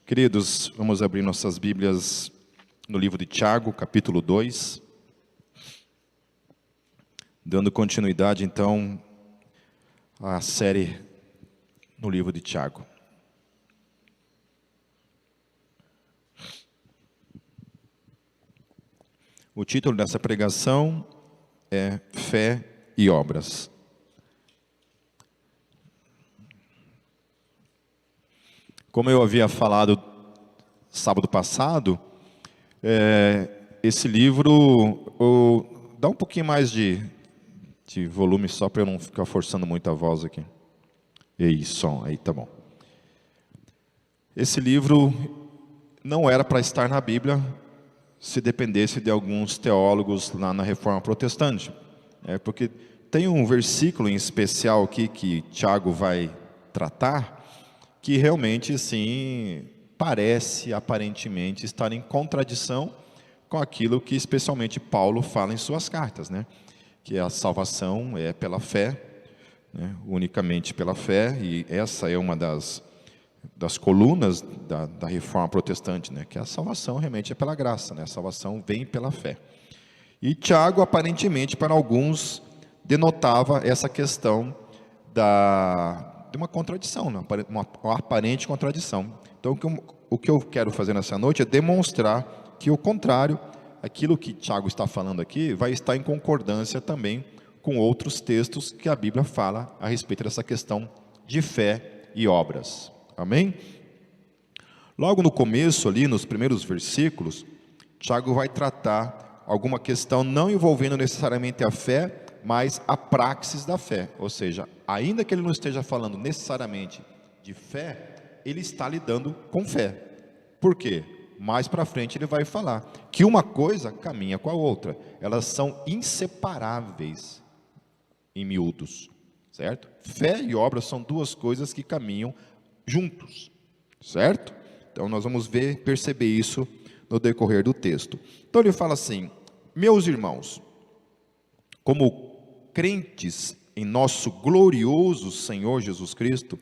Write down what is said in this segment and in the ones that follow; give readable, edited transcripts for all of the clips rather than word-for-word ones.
Queridos, vamos abrir nossas Bíblias no livro de Tiago, capítulo 2. Dando continuidade, então, à série no livro de Tiago. O título dessa pregação é Fé e Obras. Como eu havia falado sábado passado, esse livro dá um pouquinho mais de volume só para eu não ficar forçando muito a voz aqui. E som, aí tá bom. Esse livro não era para estar na Bíblia se dependesse de alguns teólogos lá na Reforma Protestante. Porque tem um versículo em especial aqui que Tiago vai tratar, que realmente, sim, parece, aparentemente, estar em contradição com aquilo que especialmente Paulo fala em suas cartas, né? Que a salvação é pela fé, né? Unicamente pela fé, e essa é uma das colunas da Reforma Protestante, né? Que a salvação realmente é pela graça, né? A salvação vem pela fé. E Tiago, aparentemente, para alguns, denotava essa questão de uma contradição, uma aparente contradição. Então, o que eu quero fazer nessa noite é demonstrar que o contrário, aquilo que Tiago está falando aqui, vai estar em concordância também com outros textos que a Bíblia fala a respeito dessa questão de fé e obras. Amém? Logo no começo, ali nos primeiros versículos, Tiago vai tratar alguma questão não envolvendo necessariamente a fé, mas a praxis da fé, ou seja, ainda que ele não esteja falando necessariamente de fé, ele está lidando com fé. Por quê? Mais para frente ele vai falar que uma coisa caminha com a outra, elas são inseparáveis em miúdos, certo? Fé e obras são duas coisas que caminham juntos, certo? Então nós vamos perceber isso no decorrer do texto. Então ele fala assim: meus irmãos, como crentes em nosso glorioso Senhor Jesus Cristo,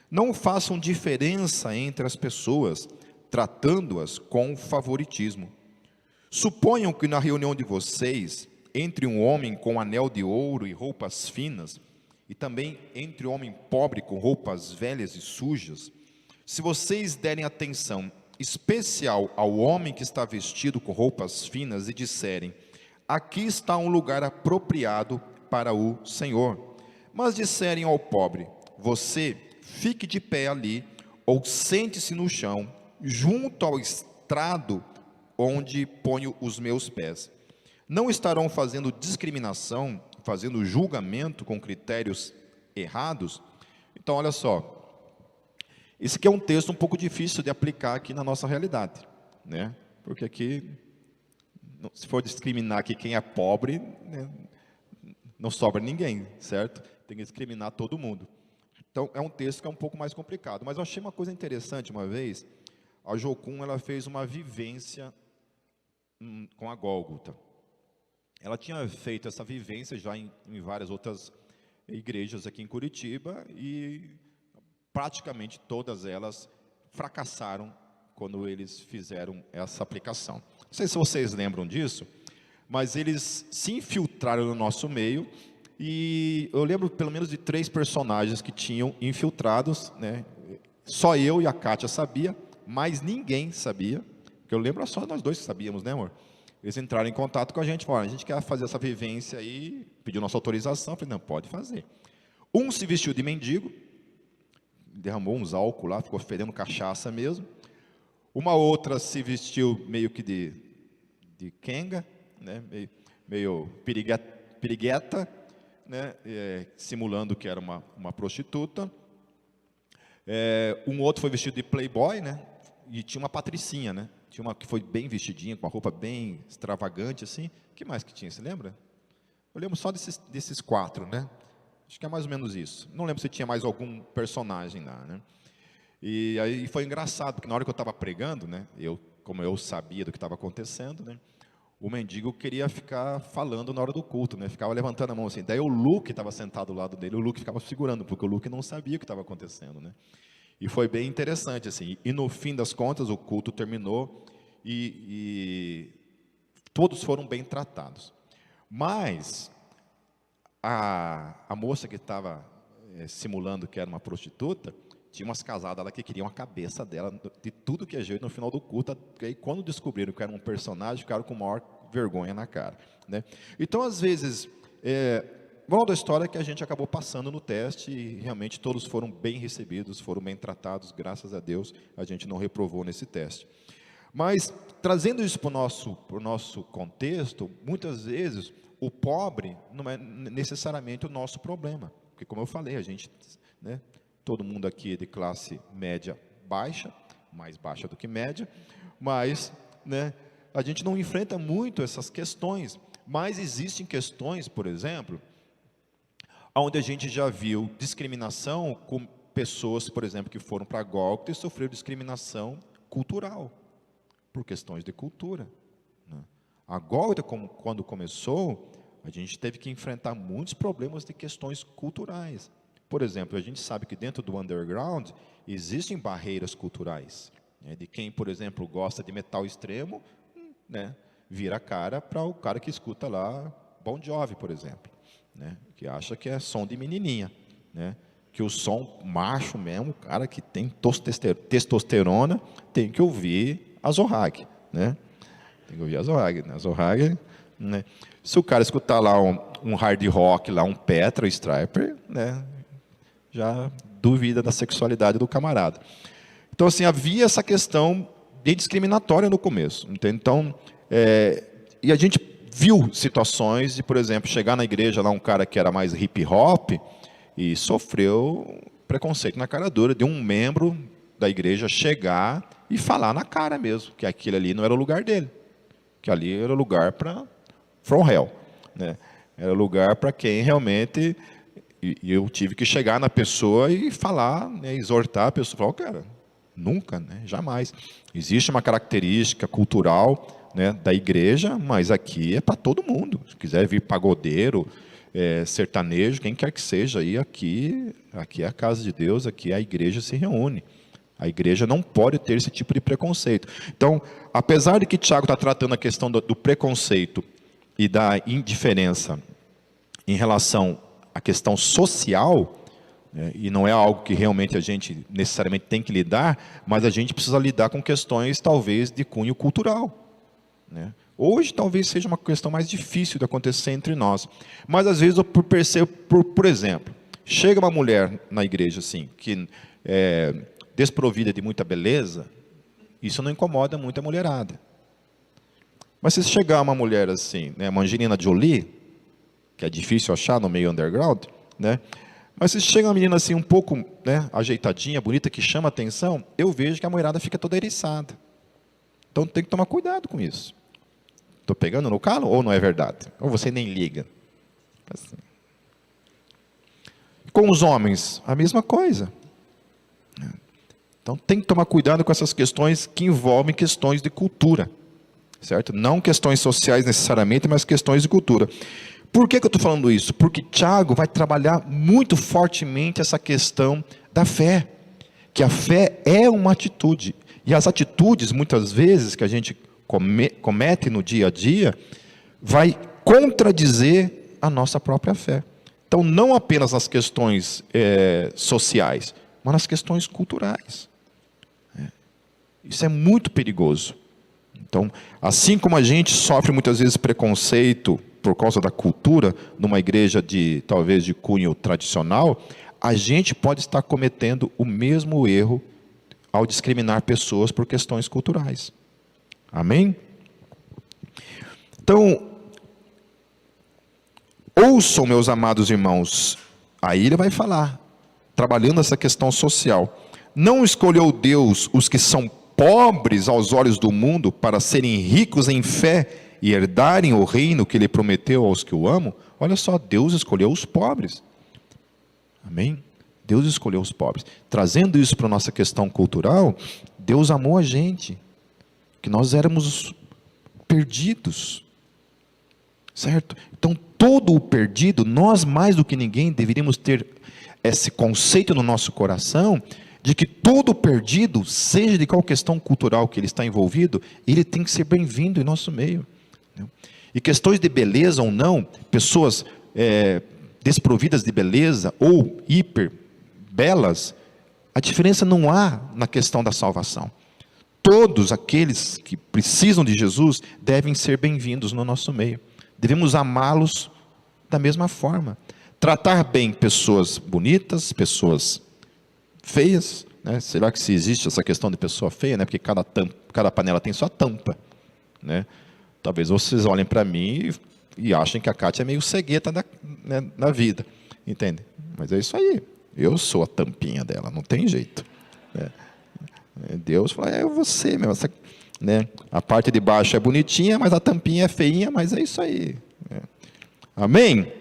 não façam diferença entre as pessoas, tratando-as com favoritismo. Suponham que na reunião de vocês, entre um homem com anel de ouro e roupas finas, e também entre um homem pobre com roupas velhas e sujas, se vocês derem atenção especial ao homem que está vestido com roupas finas e disserem: aqui está um lugar apropriado para o Senhor, mas disserem ao pobre: você fique de pé ali, ou sente-se no chão, junto ao estrado onde ponho os meus pés, não estarão fazendo discriminação, fazendo julgamento com critérios errados? Então olha só, esse aqui é um texto um pouco difícil de aplicar aqui na nossa realidade, né? Porque aqui, se for discriminar aqui quem é pobre, né, não sobra ninguém, certo? Tem que discriminar todo mundo. Então, é um texto que é um pouco mais complicado. Mas eu achei uma coisa interessante uma vez. A Jocum, ela fez uma vivência com a Gólgota. Ela tinha feito essa vivência já em várias outras igrejas aqui em Curitiba e praticamente todas elas fracassaram quando eles fizeram essa aplicação. Não sei se vocês lembram disso, mas eles se infiltraram no nosso meio, e eu lembro pelo menos de 3 personagens que tinham infiltrados, né? Só eu e a Kátia sabia, mas ninguém sabia, porque eu lembro só nós dois que sabíamos, né, amor? Eles entraram em contato com a gente, falaram: a gente quer fazer essa vivência aí, pediu nossa autorização. Eu falei: não, pode fazer. Um se vestiu de mendigo, derramou uns álcool lá, ficou fedendo cachaça mesmo. Uma outra se vestiu meio que de quenga, né? meio pirigueta, né? Simulando que era uma prostituta. Um outro foi vestido de playboy, né? E tinha uma patricinha, né? Tinha uma que foi bem vestidinha, com uma roupa bem extravagante, assim. O que mais que tinha, você lembra? Eu lembro só desses 4, né? Acho que é mais ou menos isso. Não lembro se tinha mais algum personagem lá, né? E aí foi engraçado, porque na hora que eu estava pregando, né? Como eu sabia do que estava acontecendo, né? O mendigo queria ficar falando na hora do culto, né? Ficava levantando a mão assim. Daí o Luke estava sentado ao lado dele, o Luke ficava segurando, porque o Luke não sabia o que estava acontecendo, né? E foi bem interessante, assim. E no fim das contas, o culto terminou e todos foram bem tratados. Mas a moça que estava simulando que era uma prostituta, tinha umas casadas lá que queriam a cabeça dela, de tudo que é jeito, no final do culto. Aí, quando descobriram que era um personagem, ficaram com maior vergonha na cara, né? Então, às vezes, moral da história é que a gente acabou passando no teste e realmente todos foram bem recebidos, foram bem tratados, graças a Deus, a gente não reprovou nesse teste. Mas, trazendo isso para o nosso contexto, muitas vezes, o pobre não é necessariamente o nosso problema. Porque, como eu falei, a gente, né, todo mundo aqui é de classe média baixa, mais baixa do que média, mas, né, a gente não enfrenta muito essas questões. Mas existem questões, por exemplo, onde a gente já viu discriminação com pessoas, por exemplo, que foram para Gólgota e sofreram discriminação cultural, por questões de cultura, né? A Gólgota, quando começou, a gente teve que enfrentar muitos problemas de questões culturais. Por exemplo, a gente sabe que dentro do underground existem barreiras culturais, né? De quem, por exemplo, gosta de metal extremo, né, vira a cara para o cara que escuta lá Bon Jovi, por exemplo, né, que acha que é som de menininha, né, que o som macho mesmo, o cara que tem testosterona, tem que ouvir a Zohag, né? Tem que ouvir a Zohag, né? A Zohag, né? Se o cara escutar lá um hard rock, lá um Petra, um Stryper, né, já duvida da sexualidade do camarada. Então, assim, havia essa questão bem discriminatória no começo. Então, e a gente viu situações de, por exemplo, chegar na igreja lá um cara que era mais hip hop e sofreu preconceito na cara dura de um membro da igreja chegar e falar na cara mesmo, que aquilo ali não era o lugar dele, que ali era o lugar para from hell, né? Era lugar para quem realmente... E eu tive que chegar na pessoa e falar, né, exortar a pessoa, falar, cara, nunca, né, jamais. Existe uma característica cultural, né, da igreja, mas aqui é para todo mundo. Se quiser vir pagodeiro, sertanejo, quem quer que seja, aí aqui é a casa de Deus, aqui a igreja se reúne. A igreja não pode ter esse tipo de preconceito. Então, apesar de que Tiago está tratando a questão do preconceito e da indiferença em relação à questão social, né, e não é algo que realmente a gente necessariamente tem que lidar, mas a gente precisa lidar com questões talvez de cunho cultural, né? Hoje talvez seja uma questão mais difícil de acontecer entre nós, mas às vezes eu percebo, por exemplo, chega uma mulher na igreja assim, que é desprovida de muita beleza, isso não incomoda muito a mulherada. Mas se chegar uma mulher assim, né, uma Angelina Jolie, que é difícil achar no meio underground, né? Mas se chega uma menina assim um pouco, né, ajeitadinha, bonita, que chama atenção, eu vejo que a mulherada fica toda eriçada. Então tem que tomar cuidado com isso. Estou pegando no calo ou não é verdade? Ou você nem liga? Assim. Com os homens, a mesma coisa. Então tem que tomar cuidado com essas questões que envolvem questões de cultura, certo? Não questões sociais necessariamente, mas questões de cultura. Por que eu estou falando isso? Porque Tiago vai trabalhar muito fortemente essa questão da fé, que a fé é uma atitude, e as atitudes, muitas vezes, que a gente comete no dia a dia, vai contradizer a nossa própria fé. Então, não apenas nas questões sociais, mas nas questões culturais. Isso é muito perigoso. Então, assim como a gente sofre muitas vezes preconceito por causa da cultura, numa igreja talvez de cunho tradicional, a gente pode estar cometendo o mesmo erro ao discriminar pessoas por questões culturais. Amém? Então, ouçam, meus amados irmãos, aí ele vai falar, trabalhando essa questão social. Não escolheu Deus os que são pobres aos olhos do mundo para serem ricos em fé e herdarem o reino que ele prometeu aos que o amam? Olha só, Deus escolheu os pobres. Amém? Deus escolheu os pobres. Trazendo isso para a nossa questão cultural, Deus amou a gente, que nós éramos perdidos, certo? Então, todo o perdido, nós mais do que ninguém deveríamos ter esse conceito no nosso coração, de que todo perdido, seja de qual questão cultural que ele está envolvido, ele tem que ser bem-vindo em nosso meio. E questões de beleza ou não, pessoas desprovidas de beleza ou hiper belas, a diferença não há na questão da salvação. Todos aqueles que precisam de Jesus devem ser bem-vindos no nosso meio. Devemos amá-los da mesma forma. Tratar bem pessoas bonitas, pessoas feias, né? Será que se existe essa questão de pessoa feia, né? Porque cada panela tem sua tampa, né? Talvez vocês olhem para mim e achem que a Kátia é meio cegueta na vida, entende? Mas é isso aí, eu sou a tampinha dela, não tem jeito, né? Deus fala, é você mesmo, né? A parte de baixo é bonitinha, mas a tampinha é feinha, mas é isso aí, né? Amém?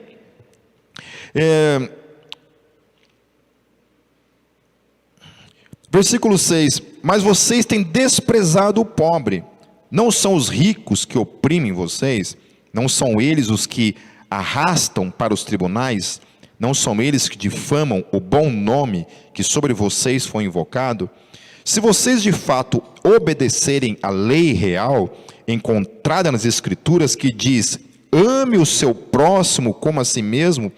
Versículo 6, mas vocês têm desprezado o pobre, não são os ricos que oprimem vocês, não são eles os que arrastam para os tribunais, não são eles que difamam o bom nome que sobre vocês foi invocado. Se vocês de fato obedecerem à lei real, encontrada nas Escrituras, que diz, ame o seu próximo como a si mesmo,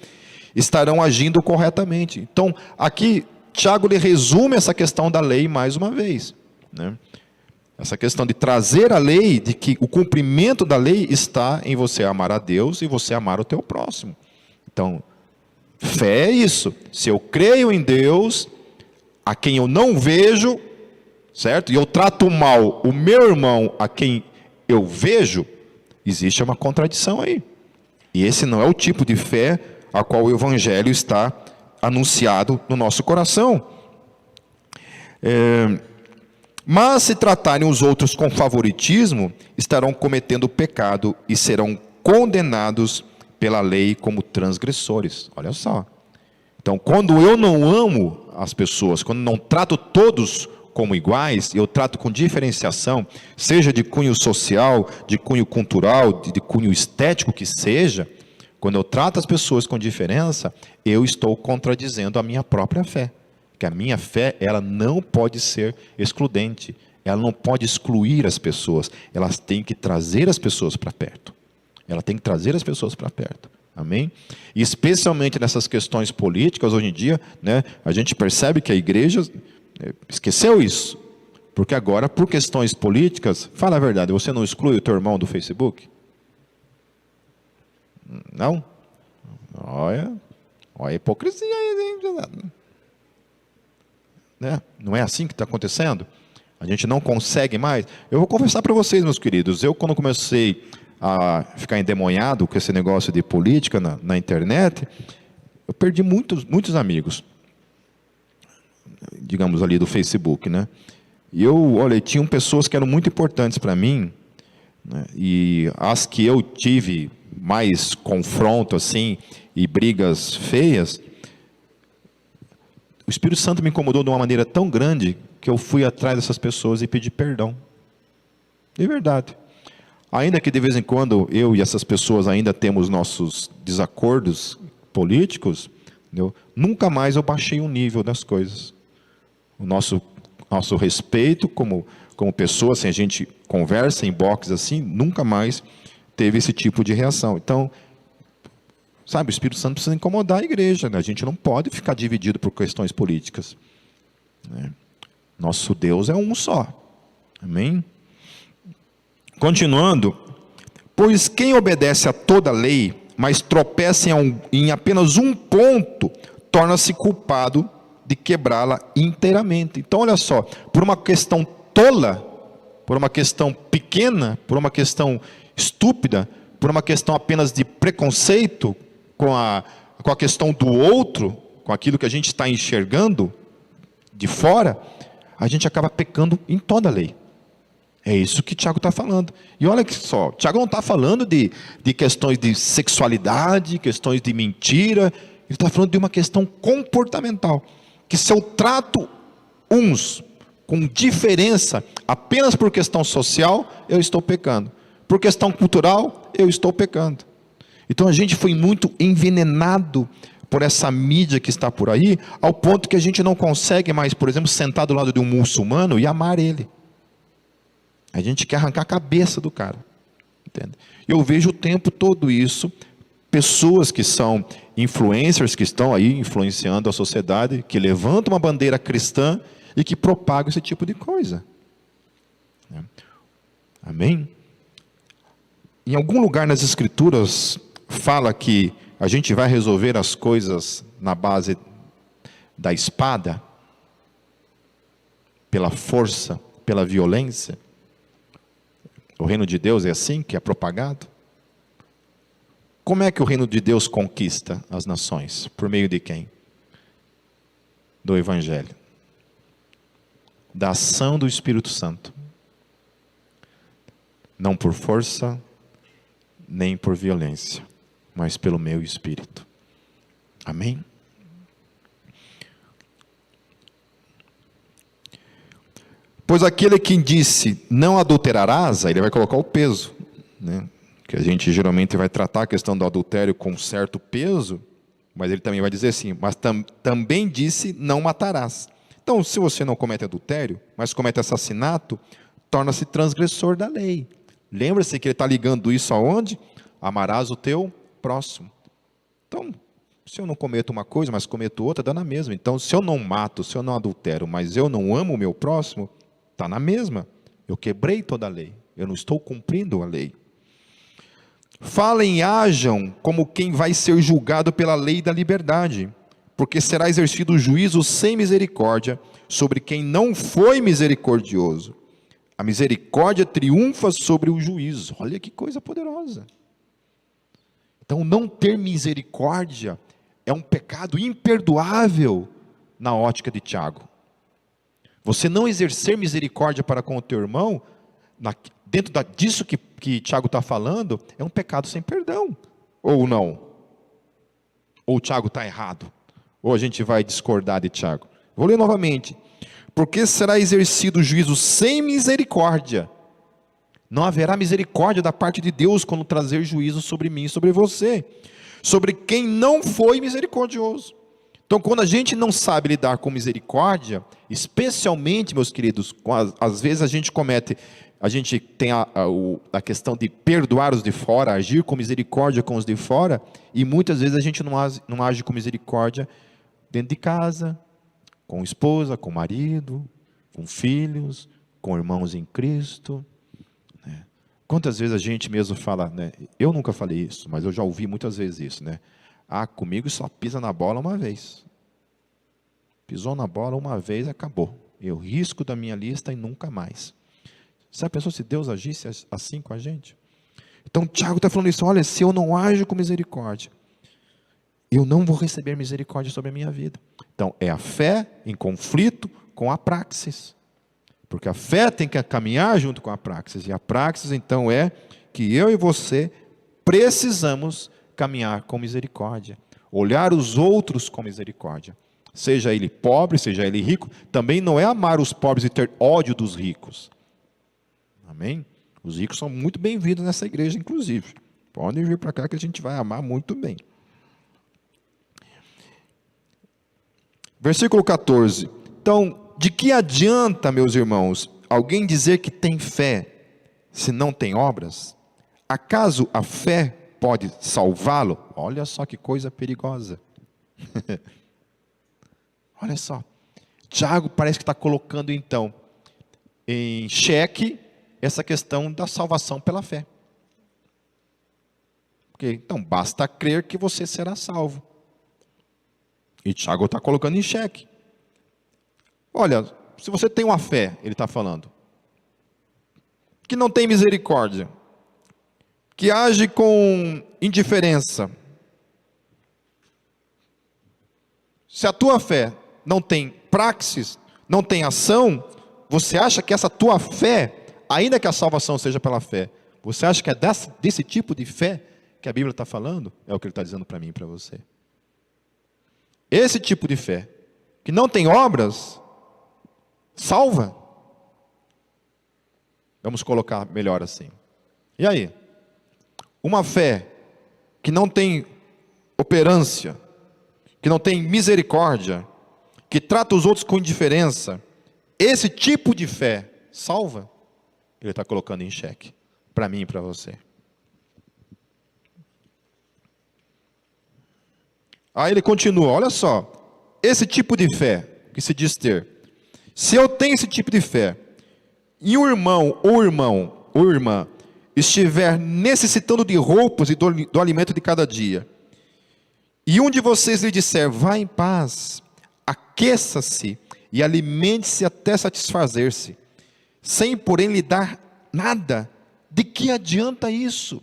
estarão agindo corretamente. Então, aqui, Tiago lhe resume essa questão da lei mais uma vez, né? Essa questão de trazer a lei, de que o cumprimento da lei está em você amar a Deus e você amar o teu próximo. Então, fé é isso. Se eu creio em Deus, a quem eu não vejo, certo? E eu trato mal o meu irmão a quem eu vejo, existe uma contradição aí. E esse não é o tipo de fé a qual o Evangelho está anunciado no nosso coração. Mas se tratarem os outros com favoritismo, estarão cometendo pecado e serão condenados pela lei como transgressores. Olha só. Então, quando eu não amo as pessoas, quando não trato todos como iguais, eu trato com diferenciação, seja de cunho social, de cunho cultural, de cunho estético que seja, quando eu trato as pessoas com diferença, eu estou contradizendo a minha própria fé. Que a minha fé, ela não pode ser excludente, ela não pode excluir as pessoas, elas têm que trazer as pessoas para perto. Ela tem que trazer as pessoas para perto. Amém? E especialmente nessas questões políticas, hoje em dia, né, a gente percebe que a igreja esqueceu isso. Porque agora, por questões políticas, fala a verdade, você não exclui o teu irmão do Facebook? Não? Olha a hipocrisia aí, hein? Né? Não é assim que está acontecendo? A gente não consegue mais. Eu vou confessar para vocês, meus queridos, eu quando comecei a ficar endemoniado com esse negócio de política na internet, eu perdi muitos amigos, digamos ali do Facebook, né? E olha, tinham pessoas que eram muito importantes para mim, né? E as que eu tive mais confronto assim e brigas feias, o Espírito Santo me incomodou de uma maneira tão grande que eu fui atrás dessas pessoas e pedi perdão. De verdade. Ainda que de vez em quando eu e essas pessoas ainda temos nossos desacordos políticos, nunca mais eu baixei o nível das coisas. O nosso respeito como pessoa, assim, a gente conversa em box assim, nunca mais teve esse tipo de reação. Então, sabe, o Espírito Santo precisa incomodar a igreja, né? A gente não pode ficar dividido por questões políticas, né? Nosso Deus é um só. Amém? Continuando, pois quem obedece a toda a lei, mas tropeça em apenas um ponto, torna-se culpado de quebrá-la inteiramente. Então, olha só, por uma questão tola, por uma questão pequena, por uma questão estúpida, por uma questão apenas de preconceito, com a questão do outro, com aquilo que a gente está enxergando de fora, a gente acaba pecando em toda a lei. É isso que Tiago está falando. E olha que só, Tiago não está falando de questões de sexualidade, questões de mentira, ele está falando de uma questão comportamental, que se eu trato uns com diferença, apenas por questão social, eu estou pecando. Por questão cultural, eu estou pecando. Então a gente foi muito envenenado por essa mídia que está por aí, ao ponto que a gente não consegue mais, por exemplo, sentar do lado de um muçulmano e amar ele. A gente quer arrancar a cabeça do cara. Entende? Eu vejo o tempo todo isso, pessoas que são influencers, que estão aí influenciando a sociedade, que levantam uma bandeira cristã e que propagam esse tipo de coisa. Amém? Em algum lugar nas Escrituras fala que a gente vai resolver as coisas na base da espada, pela força, pela violência. O reino de Deus é assim que é propagado? Como é que o reino de Deus conquista as nações? Por meio de quem? Do Evangelho. Da ação do Espírito Santo. Não por força, nem por violência, mas pelo meu Espírito. Amém? Pois aquele que disse, não adulterarás, aí ele vai colocar o peso, né? Que a gente geralmente vai tratar a questão do adultério com certo peso, mas ele também vai dizer assim, mas também disse, não matarás. Então, se você não comete adultério, mas comete assassinato, torna-se transgressor da lei. Lembra-se que ele está ligando isso aonde? Amarás o teu próximo. Então, se eu não cometo uma coisa, mas cometo outra, dá na mesma. Então, se eu não mato, se eu não adultero, mas eu não amo o meu próximo, está na mesma. Eu quebrei toda a lei. Eu não estou cumprindo a lei. Falem e hajam como quem vai ser julgado pela lei da liberdade, porque será exercido o juízo sem misericórdia sobre quem não foi misericordioso. A misericórdia triunfa sobre o juízo. Olha que coisa poderosa. Então, não ter misericórdia é um pecado imperdoável na ótica de Tiago. Você não exercer misericórdia para com o teu irmão, dentro disso que Tiago está falando, é um pecado sem perdão. Ou não? Ou o Tiago está errado? Ou a gente vai discordar de Tiago? Vou ler novamente. Porque será exercido o juízo sem misericórdia. Não haverá misericórdia da parte de Deus quando trazer juízo sobre mim e sobre você. Sobre quem não foi misericordioso. Então, quando a gente não sabe lidar com misericórdia, especialmente, meus queridos, às vezes a gente tem a questão de perdoar os de fora, agir com misericórdia com os de fora, e muitas vezes a gente não age com misericórdia dentro de casa, com esposa, com marido, com filhos, com irmãos em Cristo. Né? Quantas vezes a gente mesmo fala, né? Eu nunca falei isso, mas eu já ouvi muitas vezes isso, né? Ah, comigo só pisa na bola uma vez. Pisou na bola uma vez, acabou. Eu risco da minha lista e nunca mais. Você pensou se Deus agisse assim com a gente? Então, Tiago está falando isso, olha, se eu não ajo com misericórdia, eu não vou receber misericórdia sobre a minha vida. Então, é a fé em conflito com a praxis. Porque a fé tem que caminhar junto com a praxis. E a praxis, então, é que eu e você precisamos caminhar com misericórdia. Olhar os outros com misericórdia. Seja ele pobre, seja ele rico. Também não é amar os pobres e ter ódio dos ricos. Amém? Os ricos são muito bem-vindos nessa igreja, inclusive. Podem vir para cá que a gente vai amar muito bem. Versículo 14. Então, de que adianta, meus irmãos, alguém dizer que tem fé, se não tem obras? Acaso a fé pode salvá-lo? Olha só que coisa perigosa. Olha só. Tiago parece que está colocando, então, em xeque essa questão da salvação pela fé. Porque, então, basta crer que você será salvo. E Tiago está colocando em xeque. Olha, se você tem uma fé, ele está falando, que não tem misericórdia, que age com indiferença, se a tua fé não tem praxis, não tem ação, você acha que essa tua fé, ainda que a salvação seja pela fé, você acha que é desse tipo de fé que a Bíblia está falando? É o que ele está dizendo para mim e para você. Esse tipo de fé, que não tem obras, salva. Vamos colocar melhor assim. E aí? Uma fé que não tem operância, que não tem misericórdia, que trata os outros com indiferença, esse tipo de fé salva? Ele está colocando em xeque, para mim e para você. Aí ele continua, olha só, esse tipo de fé que se diz ter, se eu tenho esse tipo de fé, e o irmão ou irmã estiver necessitando de roupas e do alimento de cada dia, e um de vocês lhe disser, vá em paz, aqueça-se e alimente-se até satisfazer-se, sem porém lhe dar nada, de que adianta isso?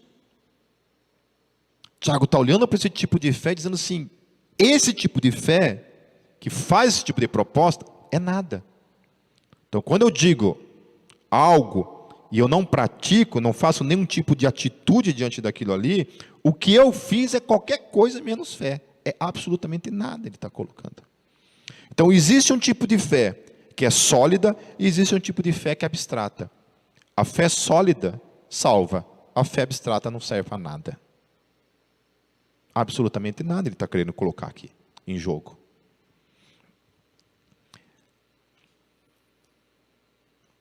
Tiago está olhando para esse tipo de fé, dizendo assim, esse tipo de fé, que faz esse tipo de proposta, é nada. Então, quando eu digo algo, e eu não pratico, não faço nenhum tipo de atitude diante daquilo ali, o que eu fiz é qualquer coisa menos fé. É absolutamente nada, ele está colocando. Então, existe um tipo de fé que é sólida, e existe um tipo de fé que é abstrata. A fé sólida salva, a fé abstrata não serve para nada. Absolutamente nada ele está querendo colocar aqui em jogo.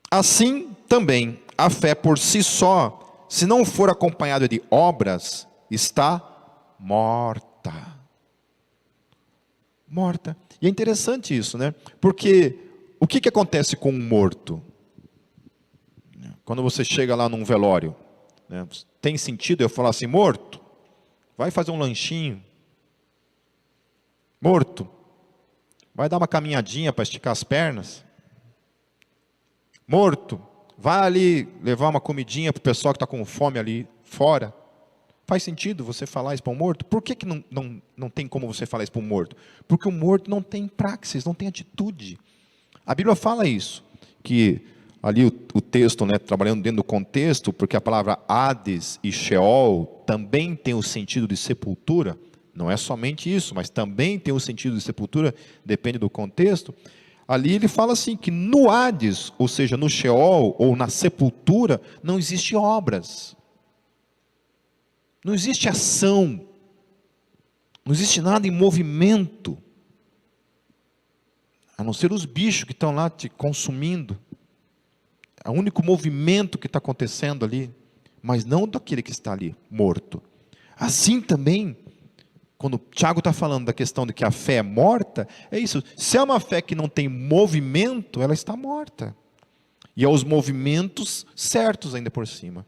Assim também, a fé por si só, se não for acompanhada de obras, está morta. Morta. E é interessante isso, né? Porque o que acontece com um morto? Quando você chega lá num velório, né? Tem sentido eu falar assim, morto? Vai fazer um lanchinho. Morto. Vai dar uma caminhadinha para esticar as pernas. Morto. Vai ali levar uma comidinha para o pessoal que está com fome ali fora. Faz sentido você falar isso para um morto? Por que não tem como você falar isso para um morto? Porque o morto não tem praxis, não tem atitude. A Bíblia fala isso, que ali o texto, né, trabalhando dentro do contexto, porque a palavra Hades e Sheol também tem o sentido de sepultura, não é somente isso, mas também tem o sentido de sepultura, depende do contexto. Ali ele fala assim, que no Hades, ou seja, no Sheol, ou na sepultura, não existe obras. Não existe ação. Não existe nada em movimento. A não ser os bichos que estão lá te consumindo. É o único movimento que está acontecendo ali. Mas não daquele que está ali, morto. Assim também, quando o Tiago está falando da questão de que a fé é morta, é isso. Se é uma fé que não tem movimento, ela está morta. E aos movimentos certos ainda por cima.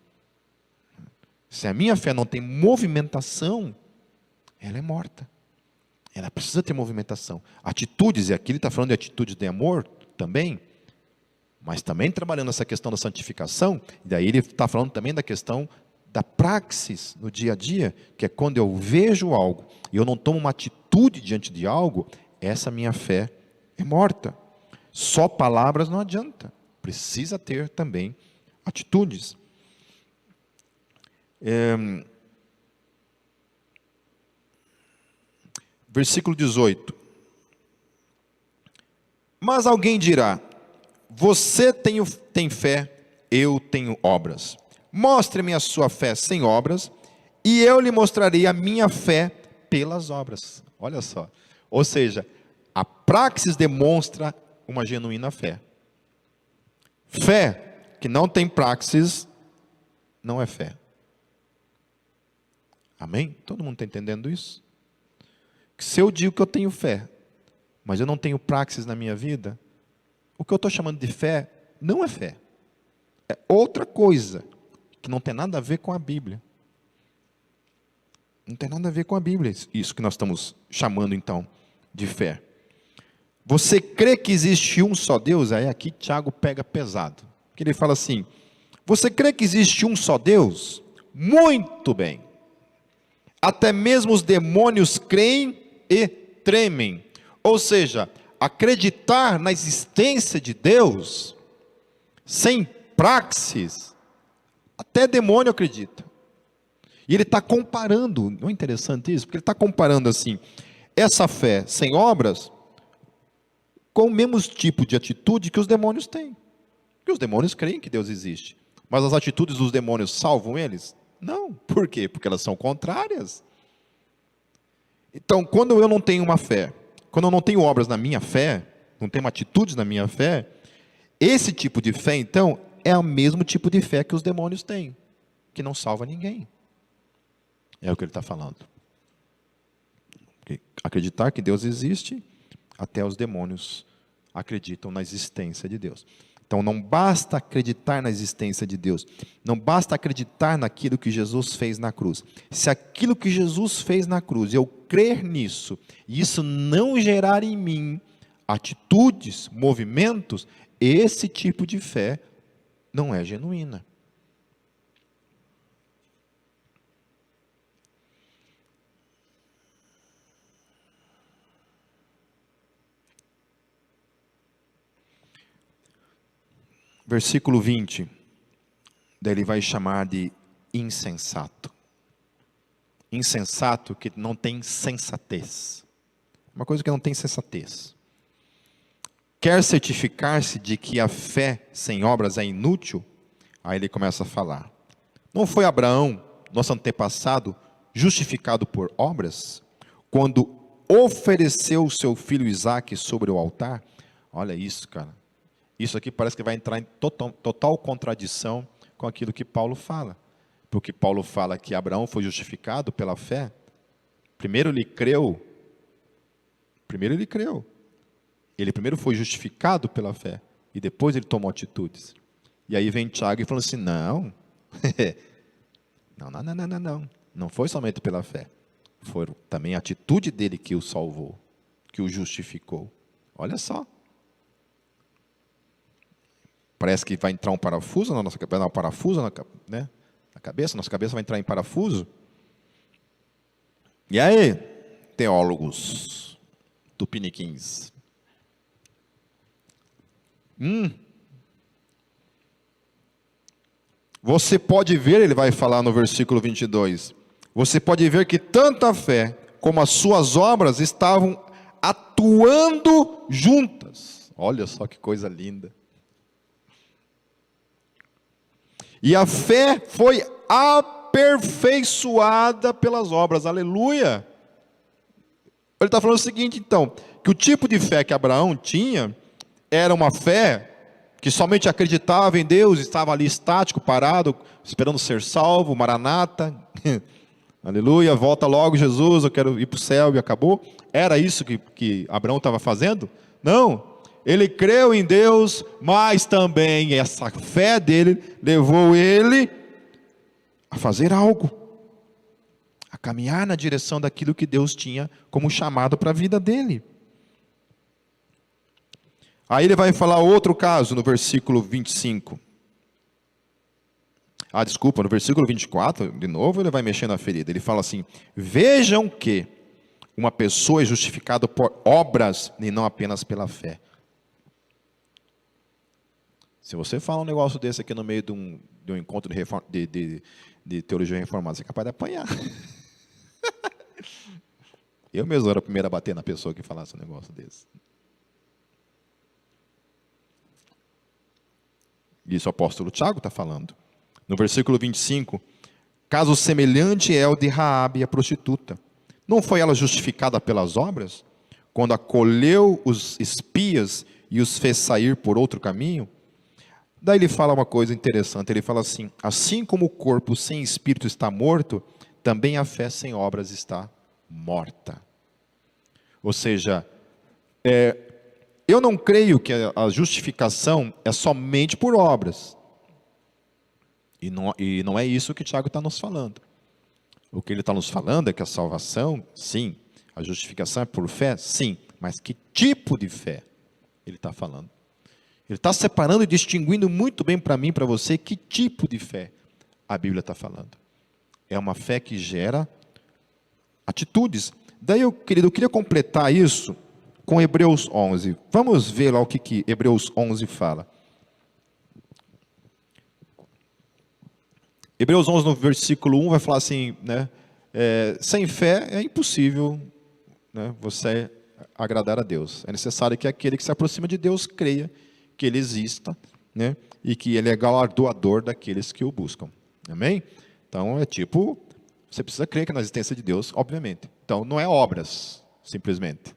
Se a minha fé não tem movimentação, ela é morta. Ela precisa ter movimentação. Atitudes, e aqui ele está falando de atitudes de amor também, mas também trabalhando essa questão da santificação, e daí ele está falando também da questão da praxis no dia a dia, que é quando eu vejo algo, e eu não tomo uma atitude diante de algo, essa minha fé é morta. Só palavras não adianta, precisa ter também atitudes. Versículo 18. Mas alguém dirá, você tem fé, eu tenho obras. Mostre-me a sua fé sem obras, e eu lhe mostrarei a minha fé pelas obras. Olha só. Ou seja, a praxis demonstra uma genuína fé. Fé que não tem praxis, não é fé. Amém? Todo mundo está entendendo isso? Que se eu digo que eu tenho fé, mas eu não tenho praxis na minha vida, o que eu estou chamando de fé, não é fé. É outra coisa, que não tem nada a ver com a Bíblia. Não tem nada a ver com a Bíblia, isso que nós estamos chamando então de fé. Você crê que existe um só Deus? Aí aqui Tiago pega pesado. Porque ele fala assim, você crê que existe um só Deus? Muito bem. Até mesmo os demônios creem e tremem. Ou seja, acreditar na existência de Deus, sem praxis, até demônio acredita. E ele está comparando, não é interessante isso? Porque ele está comparando assim, essa fé sem obras, com o mesmo tipo de atitude que os demônios têm. Porque os demônios creem que Deus existe. Mas as atitudes dos demônios salvam eles? Não. Por quê? Porque elas são contrárias. Então, quando eu não tenho uma fé, quando eu não tenho obras na minha fé, não tenho atitudes na minha fé, esse tipo de fé, então, é o mesmo tipo de fé que os demônios têm, que não salva ninguém. É o que ele está falando. Acreditar que Deus existe, até os demônios acreditam na existência de Deus. Então, não basta acreditar na existência de Deus, não basta acreditar naquilo que Jesus fez na cruz. Se aquilo que Jesus fez na cruz, eu crer nisso, e isso não gerar em mim atitudes, movimentos, esse tipo de fé não é genuína. Versículo 20, daí ele vai chamar de insensato. Insensato que não tem sensatez. Uma coisa que não tem sensatez. Quer certificar-se de que a fé sem obras é inútil? Aí ele começa a falar. Não foi Abraão, nosso antepassado, justificado por obras? Quando ofereceu o seu filho Isaque sobre o altar? Olha isso, cara. Isso aqui parece que vai entrar em total contradição com aquilo que Paulo fala. Porque Paulo fala que Abraão foi justificado pela fé. Primeiro ele creu. Ele primeiro foi justificado pela fé. E depois ele tomou atitudes. E aí vem Tiago e fala assim, não. Não. Não foi somente pela fé. Foi também a atitude dele que o salvou. Que o justificou. Olha só. Parece que vai entrar um parafuso na nossa cabeça, na cabeça, nossa cabeça vai entrar em parafuso. E aí, teólogos tupiniquins? Você pode ver, ele vai falar no versículo 22, você pode ver que tanto a fé como as suas obras estavam atuando juntas. Olha só que coisa linda. E a fé foi aperfeiçoada pelas obras. Aleluia! Ele está falando o seguinte, então, que o tipo de fé que Abraão tinha era uma fé que somente acreditava em Deus, estava ali estático, parado, esperando ser salvo, maranata, aleluia, volta logo Jesus, eu quero ir para o céu e acabou. Era isso que Abraão estava fazendo? Não. Ele creu em Deus, mas também essa fé dele levou ele a fazer algo, a caminhar na direção daquilo que Deus tinha como chamado para a vida dele. Aí ele vai falar outro caso no versículo 25. No versículo 24, de novo, ele vai mexer na ferida. Ele fala assim, vejam que uma pessoa é justificada por obras e não apenas pela fé. Se você fala um negócio desse aqui no meio de um encontro de teologia reformada, você é capaz de apanhar. Eu mesmo era o primeiro a bater na pessoa que falasse um negócio desse. Isso o apóstolo Tiago está falando. No versículo 25, caso semelhante é o de Raabe, a prostituta. Não foi ela justificada pelas obras? Quando acolheu os espias e os fez sair por outro caminho? Daí ele fala uma coisa interessante, ele fala assim como o corpo sem espírito está morto, também a fé sem obras está morta. Ou seja, eu não creio que a justificação é somente por obras. E não é isso que Tiago está nos falando. O que ele está nos falando é que a salvação, sim, a justificação é por fé, sim, mas que tipo de fé ele está falando? Ele está separando e distinguindo muito bem para mim e para você que tipo de fé a Bíblia está falando. É uma fé que gera atitudes. Daí, eu queria completar isso com Hebreus 11. Vamos ver lá o que Hebreus 11 fala. Hebreus 11, no versículo 1, vai falar assim, né? Sem fé é impossível, né, você agradar a Deus. É necessário que aquele que se aproxima de Deus creia que Ele exista, né, e que Ele é galardoador daqueles que o buscam. Amém? Então, é tipo Você precisa crer que na existência de Deus, obviamente. Então, não é obras, simplesmente.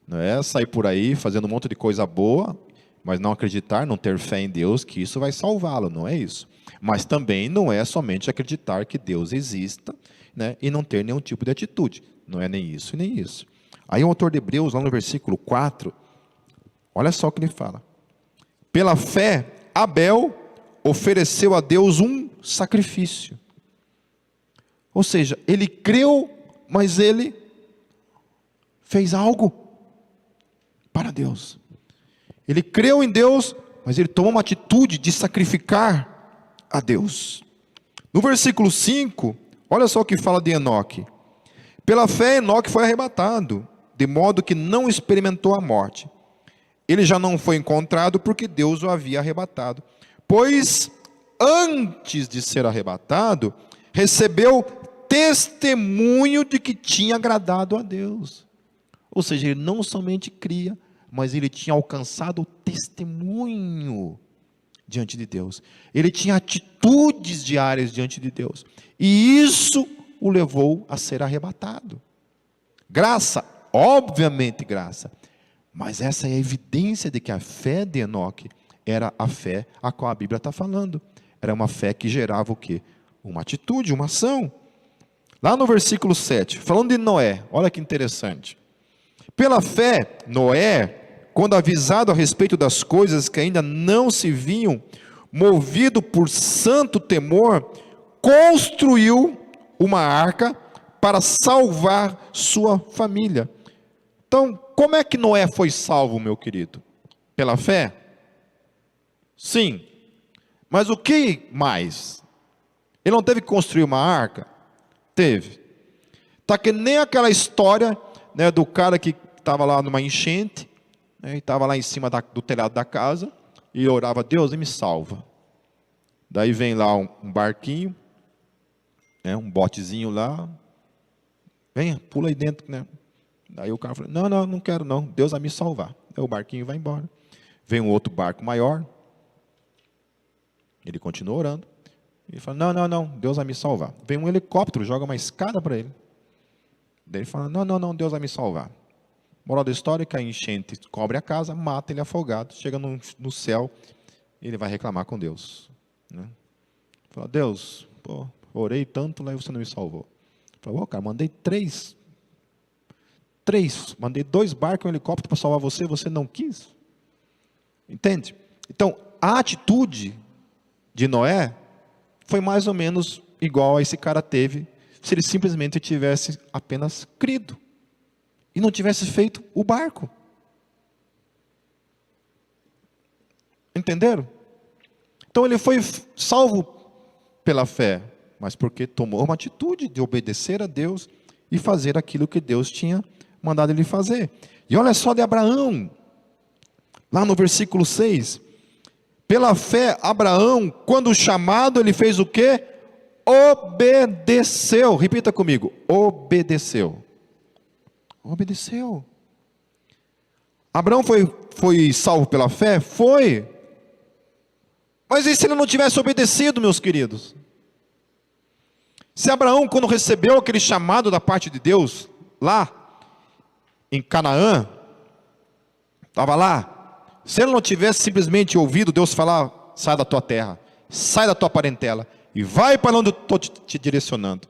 Não é sair por aí fazendo um monte de coisa boa, mas não acreditar, não ter fé em Deus, que isso vai salvá-lo, não é isso. Mas também não é somente acreditar que Deus exista, né, e não ter nenhum tipo de atitude. Não é nem isso e nem isso. Aí o autor de Hebreus, lá no versículo 4, olha só o que ele fala. Pela fé, Abel ofereceu a Deus um sacrifício. Ou seja, ele creu, mas ele fez algo para Deus. Ele creu em Deus, mas ele tomou uma atitude de sacrificar a Deus. No versículo 5, olha só o que fala de Enoque. Pela fé, Enoque foi arrebatado, de modo que não experimentou a morte. Ele já não foi encontrado porque Deus o havia arrebatado. Pois antes de ser arrebatado, recebeu testemunho de que tinha agradado a Deus. Ou seja, ele não somente cria, mas ele tinha alcançado o testemunho diante de Deus. Ele tinha atitudes diárias diante de Deus. E isso o levou a ser arrebatado. Graça, obviamente graça. Mas essa é a evidência de que a fé de Enoque era a fé a qual a Bíblia está falando. Era uma fé que gerava o quê? Uma atitude, uma ação. Lá no versículo 7, falando de Noé, olha que interessante. Pela fé, Noé, quando avisado a respeito das coisas que ainda não se viam, movido por santo temor, construiu uma arca para salvar sua família. Então, como é que Noé foi salvo, meu querido? Pela fé? Sim. Mas o que mais? Ele não teve que construir uma arca? Teve. Está que nem aquela história, né, do cara que estava lá numa enchente, né, e estava lá em cima do telhado da casa, e orava, Deus, me salva. Daí vem lá um barquinho, né, um botezinho lá, venha, pula aí dentro, né? Daí o cara falou, não quero não, Deus vai me salvar. Daí o barquinho vai embora. Vem um outro barco maior, ele continua orando. Ele fala, não, Deus vai me salvar. Vem um helicóptero, joga uma escada para ele. Daí ele fala, não, Deus vai me salvar. Moral da história é que a enchente cobre a casa, mata ele afogado, chega no céu, e ele vai reclamar com Deus. Né? Fala, Deus, orei tanto, lá e você não me salvou. Fala, cara, mandei mandei 2 barcos e um helicóptero para salvar você, você não quis. Entende? Então, a atitude de Noé foi mais ou menos igual a esse cara teve, se ele simplesmente tivesse apenas crido, e não tivesse feito o barco. Entenderam? Então ele foi salvo pela fé, mas porque tomou uma atitude de obedecer a Deus e fazer aquilo que Deus tinha mandado ele fazer. E olha só de Abraão, lá no versículo 6, pela fé Abraão, quando chamado, ele fez o quê? Obedeceu, repita comigo, obedeceu. Abraão foi salvo pela fé? Foi. Mas e se ele não tivesse obedecido, meus queridos? Se Abraão, quando recebeu aquele chamado da parte de Deus, lá em Canaã, estava lá, se ele não tivesse simplesmente ouvido Deus falar, sai da tua terra, sai da tua parentela, e vai para onde eu estou te direcionando.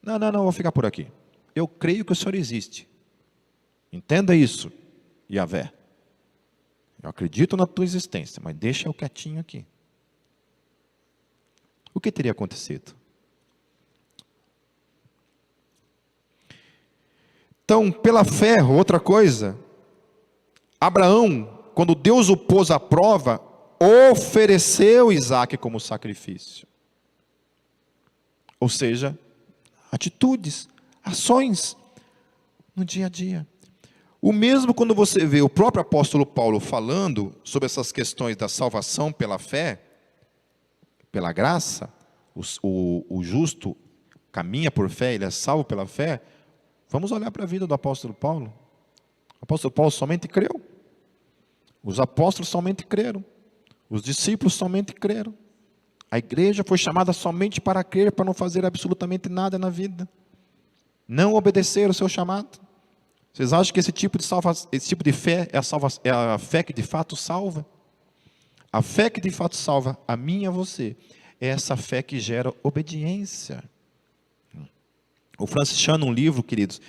Não, vou ficar por aqui. Eu creio que o Senhor existe. Entenda isso, Yahvé. Eu acredito na tua existência, mas deixa eu quietinho aqui. O que teria acontecido? Então, pela fé, outra coisa, Abraão, quando Deus o pôs à prova, ofereceu Isaque como sacrifício. Ou seja, atitudes, ações no dia a dia. O mesmo quando você vê o próprio apóstolo Paulo falando sobre essas questões da salvação pela fé, pela graça, o justo caminha por fé, ele é salvo pela fé. Vamos olhar para a vida do apóstolo Paulo. O apóstolo Paulo somente creu. Os apóstolos somente creram. Os discípulos somente creram. A igreja foi chamada somente para crer, para não fazer absolutamente nada na vida. Não obedecer o seu chamado. Vocês acham que esse tipo de fé é a fé que de fato salva? A fé que de fato salva a mim e a você é essa fé que gera obediência. O Francis Chan, num livro, queridos,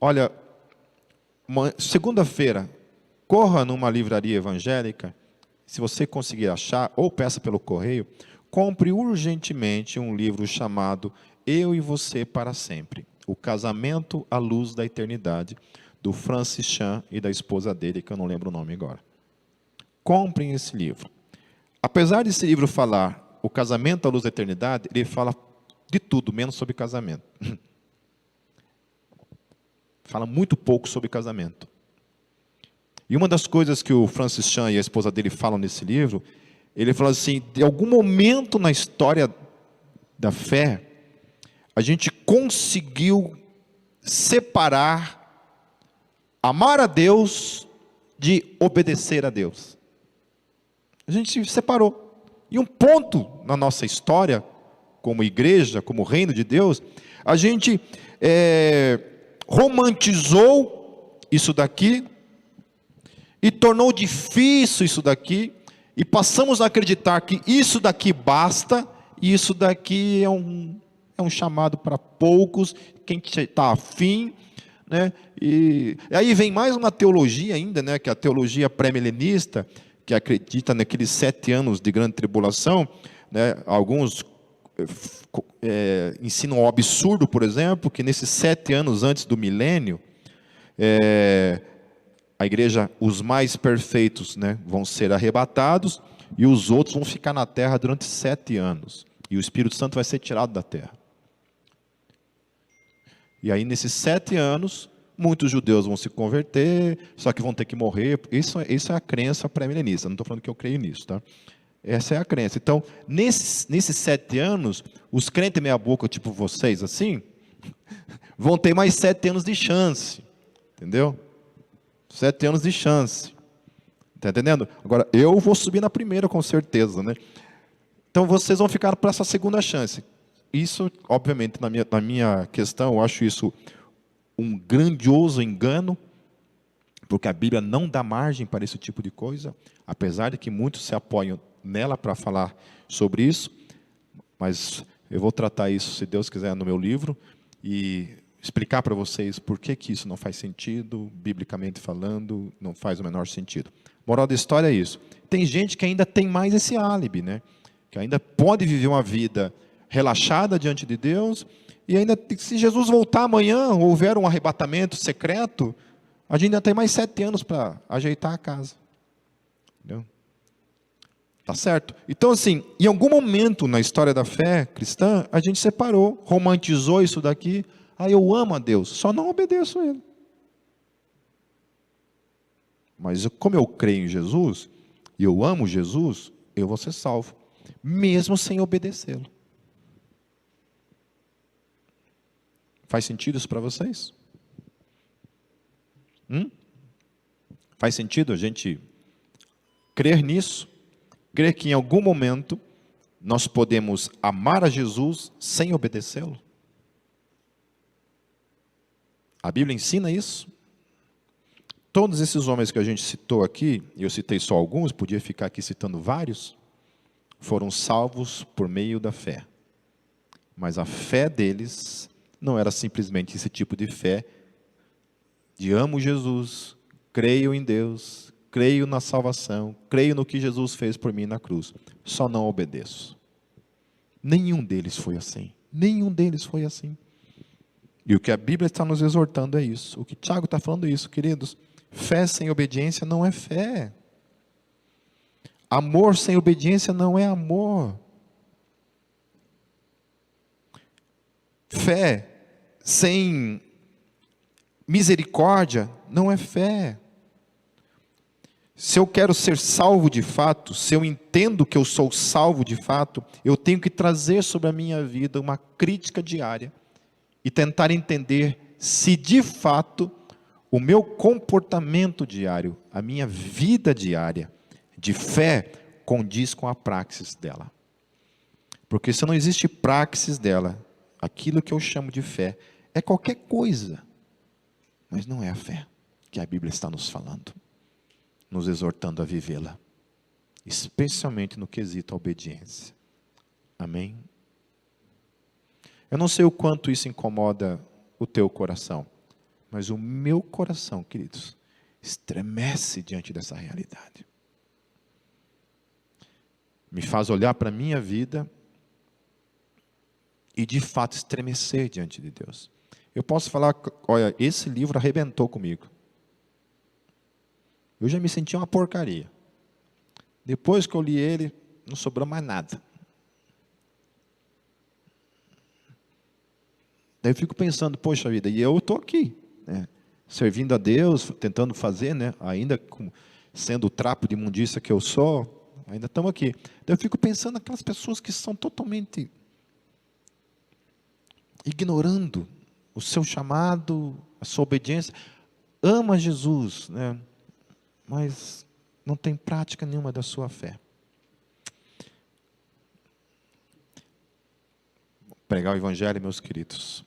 olha, segunda-feira, corra numa livraria evangélica, se você conseguir achar, ou peça pelo correio, compre urgentemente um livro chamado Eu e Você para Sempre, O Casamento à Luz da Eternidade, do Francis Chan e da esposa dele, que eu não lembro o nome agora. Comprem esse livro. Apesar desse livro falar o casamento à luz da eternidade, ele fala de tudo, menos sobre casamento. Fala muito pouco sobre casamento. E uma das coisas que o Francis Chan e a esposa dele falam nesse livro, ele fala assim, de algum momento na história da fé, a gente conseguiu separar amar a Deus de obedecer a Deus. A gente se separou. E um ponto na nossa história, como igreja, como reino de Deus, a gente romantizou isso daqui e tornou difícil isso daqui, e passamos a acreditar que isso daqui basta, e isso daqui é um chamado para poucos, quem está afim, né? E aí vem mais uma teologia ainda, né? Que é a teologia pré-milenista, que acredita naqueles 7 anos de grande tribulação, né? Alguns ensinam o absurdo, por exemplo, que nesses 7 anos antes do milênio, a igreja, os mais perfeitos, né, vão ser arrebatados, e os outros vão ficar na terra durante 7 anos, e o Espírito Santo vai ser tirado da terra. E aí nesses 7 anos, muitos judeus vão se converter, só que vão ter que morrer. Isso é a crença pré-milenista, não estou falando que eu creio nisso, tá? Essa é a crença. Então, nesses 7 anos, os crentes meia boca, tipo vocês, assim, vão ter mais 7 anos de chance, entendeu? 7 anos de chance, está entendendo? Agora, eu vou subir na primeira, com certeza, né? Então, vocês vão ficar para essa segunda chance. Isso, obviamente, na minha questão, eu acho isso um grandioso engano, porque a Bíblia não dá margem para esse tipo de coisa, apesar de que muitos se apoiam nela para falar sobre isso, mas eu vou tratar isso, se Deus quiser, no meu livro, e explicar para vocês por que isso não faz sentido, biblicamente falando, não faz o menor sentido. Moral da história é isso. Tem gente que ainda tem mais esse álibi, né? Que ainda pode viver uma vida relaxada diante de Deus, e ainda, se Jesus voltar amanhã, ou houver um arrebatamento secreto, a gente ainda tem mais 7 anos para ajeitar a casa. Entendeu? Tá certo? Então, assim, em algum momento na história da fé cristã, a gente separou, romantizou isso daqui. Eu amo a Deus, só não obedeço a Ele. Mas como eu creio em Jesus, e eu amo Jesus, eu vou ser salvo, mesmo sem obedecê-lo. Faz sentido isso para vocês? Faz sentido a gente crer nisso? Crer que em algum momento nós podemos amar a Jesus sem obedecê-lo? A Bíblia ensina isso? Todos esses homens que a gente citou aqui, e eu citei só alguns, podia ficar aqui citando vários, foram salvos por meio da fé. Mas a fé deles não era simplesmente esse tipo de fé de amo Jesus, creio em Deus, creio na salvação, creio no que Jesus fez por mim na cruz, só não obedeço. Nenhum deles foi assim. Nenhum deles foi assim. E o que a Bíblia está nos exortando é isso. O que Tiago está falando é isso, queridos. Fé sem obediência não é fé. Amor sem obediência não é amor. Fé sem misericórdia não é fé. Se eu quero ser salvo de fato, se eu entendo que eu sou salvo de fato, eu tenho que trazer sobre a minha vida uma crítica diária e tentar entender se de fato o meu comportamento diário, a minha vida diária de fé condiz com a praxis dela. Porque se não existe praxis dela, aquilo que eu chamo de fé é qualquer coisa, mas não é a fé que a Bíblia está nos falando, nos exortando a vivê-la, especialmente no quesito à obediência. Amém? Eu não sei o quanto isso incomoda o teu coração, mas o meu coração, queridos, estremece diante dessa realidade. Me faz olhar para a minha vida e de fato estremecer diante de Deus. Eu posso falar, olha, esse livro arrebentou comigo. Eu já me senti uma porcaria. Depois que eu li ele, não sobrou mais nada. Daí eu fico pensando, poxa vida, e eu estou aqui, né, servindo a Deus, tentando fazer, né, ainda sendo o trapo de imundícia que eu sou, ainda estamos aqui. Daí eu fico pensando naquelas pessoas que são totalmente ignorando o seu chamado, a sua obediência, ama Jesus, né, mas não tem prática nenhuma da sua fé. Pregar o Evangelho, meus queridos,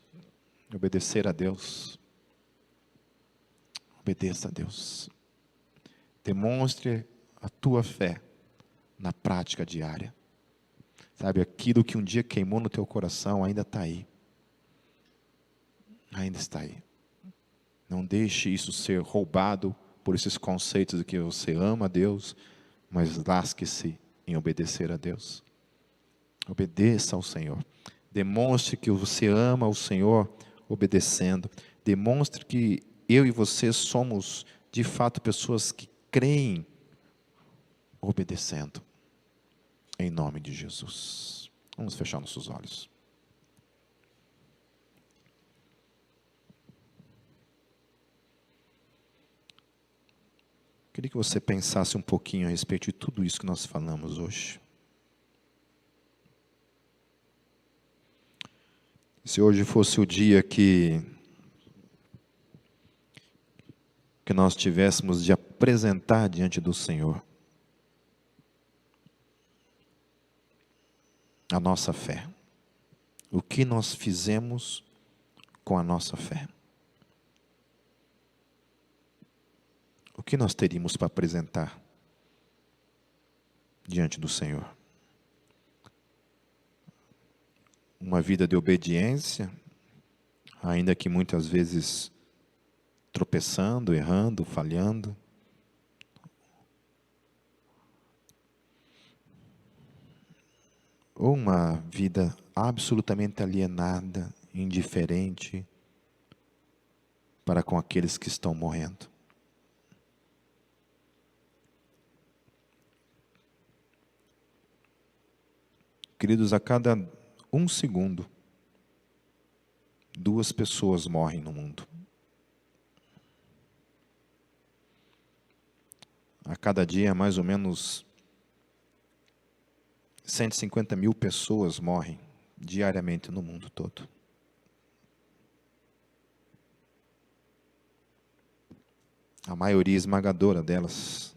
obedecer a Deus, obedeça a Deus, demonstre a tua fé na prática diária, sabe, aquilo que um dia queimou no teu coração ainda está aí, ainda está aí, não deixe isso ser roubado por esses conceitos de que você ama a Deus, mas lasque-se em obedecer a Deus, obedeça ao Senhor, demonstre que você ama o Senhor obedecendo, demonstre que eu e você somos de fato pessoas que creem obedecendo, em nome de Jesus. Vamos fechar nossos olhos. Queria que você pensasse um pouquinho a respeito de tudo isso que nós falamos hoje. Se hoje fosse o dia que nós tivéssemos de apresentar diante do Senhor a nossa fé, o que nós fizemos com a nossa fé, o que nós teríamos para apresentar diante do Senhor? Uma vida de obediência, ainda que muitas vezes tropeçando, errando, falhando. Ou uma vida absolutamente alienada, indiferente para com aqueles que estão morrendo. Queridos, a cada 1 segundo, 2 pessoas morrem no mundo. A cada dia, mais ou menos 150 mil pessoas morrem diariamente no mundo todo. A maioria esmagadora delas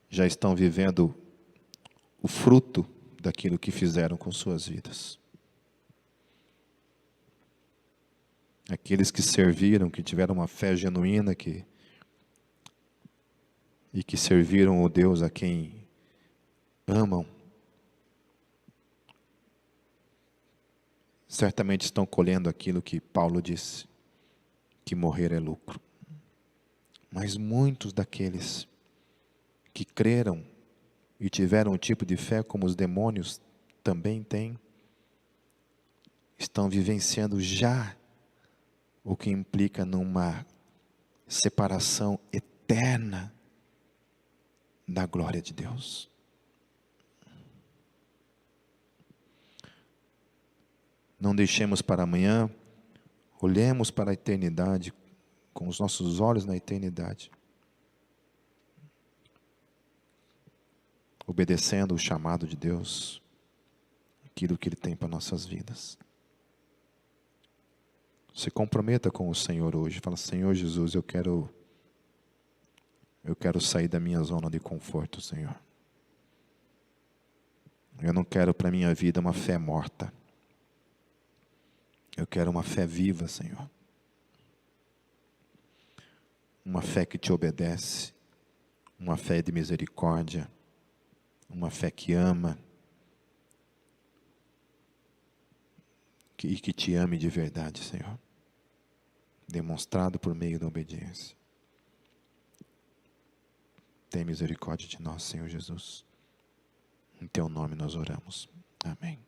já estão vivendo o fruto daquilo que fizeram com suas vidas. Aqueles que serviram, que tiveram uma fé genuína, e que serviram o Deus a quem amam, certamente estão colhendo aquilo que Paulo disse, que morrer é lucro. Mas muitos daqueles que creram e tiveram um tipo de fé como os demônios também têm, estão vivenciando já o que implica numa separação eterna da glória de Deus. Não deixemos para amanhã, olhemos para a eternidade, com os nossos olhos na eternidade, obedecendo o chamado de Deus, aquilo que Ele tem para nossas vidas. Se comprometa com o Senhor hoje, fala: Senhor Jesus, eu quero sair da minha zona de conforto, Senhor. Eu não quero para a minha vida uma fé morta. Eu quero uma fé viva, Senhor. Uma fé que te obedece, uma fé de misericórdia, uma fé que ama, e que te ame de verdade, Senhor, demonstrado por meio da obediência. Tem misericórdia de nós, Senhor Jesus. Em teu nome nós oramos. Amém.